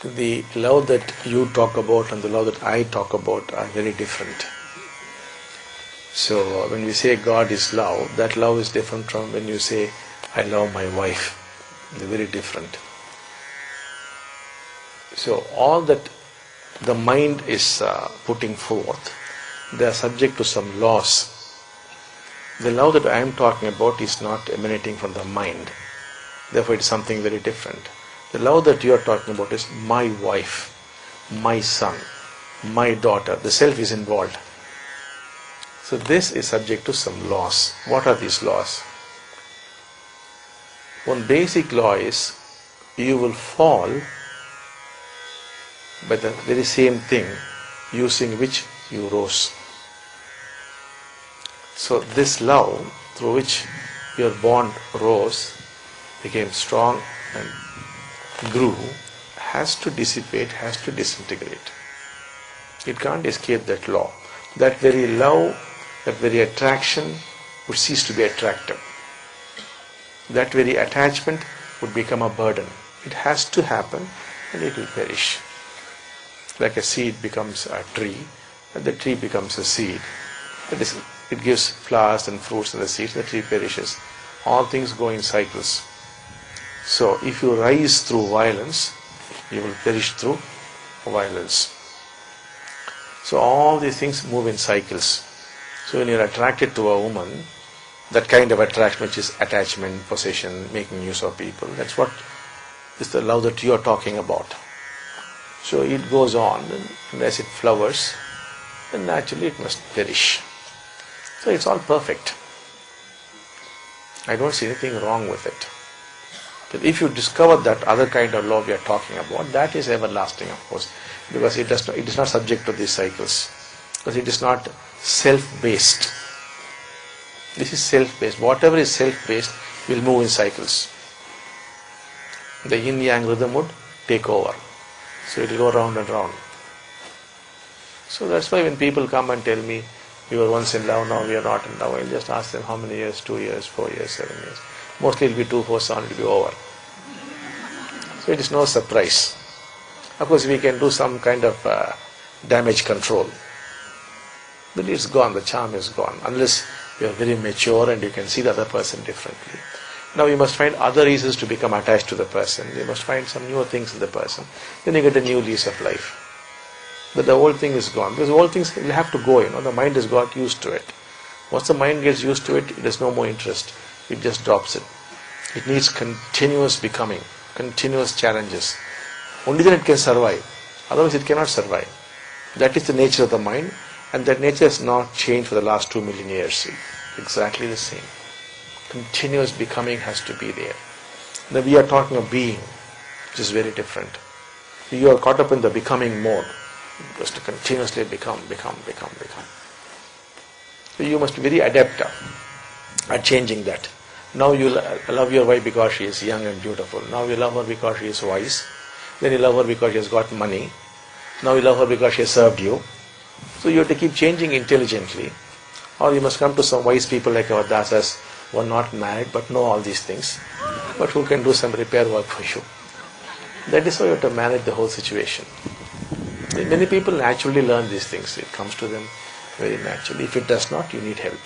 The love that you talk about and the love that I talk about are very different. So when we say God is love, that love is different from when you say I love my wife. They're very different. So all that the mind is putting forth, they are subject to some laws. The love that I am talking about is not emanating from the mind. Therefore it is something very different. The love that you are talking about is my wife, my son, my daughter. The self is involved. So this is subject to some laws. What are these laws? One basic law is you will fall by the very same thing using which you rose. So this love through which your bond rose, became strong and grew, has to dissipate, has to disintegrate. It can't escape that law. That very love, that very attraction would cease to be attractive. That very attachment would become a burden. It has to happen and it will perish. Like a seed becomes a tree, and the tree becomes a seed. It gives flowers and fruits and the seeds, the tree perishes. All things go in cycles. So if you rise through violence, you will perish through violence. So all these things move in cycles. So when you are attracted to a woman, that kind of attraction which is attachment, possession, making use of people, that's what is the love that you are talking about. So it goes on, and as it flowers, then naturally it must perish. So it's all perfect. I don't see anything wrong with it. But if you discover that other kind of love we are talking about, that is everlasting, of course, because it is not subject to these cycles, because it is not self-based. This is self-based. Whatever is self-based will move in cycles. The yin-yang rhythm would take over. So it will go round and round. So that's why when people come and tell me, we were once in love, now we are not in love, I'll just ask them how many years, 2 years, 4 years, 7 years. Mostly it will be 2, 4, 7, it will be over. So it is no surprise. Of course we can do some kind of damage control. But it's gone, the charm is gone, unless you are very mature and you can see the other person differently. Now you must find other reasons to become attached to the person. You must find some newer things in the person. Then you get a new lease of life. But the old thing is gone. Because old things will have to go, the mind has got used to it. Once the mind gets used to it, it has no more interest. It just drops it. It needs continuous becoming, continuous challenges. Only then it can survive. Otherwise it cannot survive. That is the nature of the mind, and that nature has not changed for the last 2 million years. Exactly the same. Continuous becoming has to be there. Now we are talking of being, which is very different. You are caught up in the becoming mode. Just to continuously become. So you must be very adept at changing that. Now you love your wife because she is young and beautiful. Now you love her because she is wise. Then you love her because she has got money. Now you love her because she has served you. So you have to keep changing intelligently. Or you must come to some wise people like our dasas who are not married but know all these things, but who can do some repair work for you. That is how you have to manage the whole situation. Many people naturally learn these things. It comes to them very naturally. If it does not, you need help.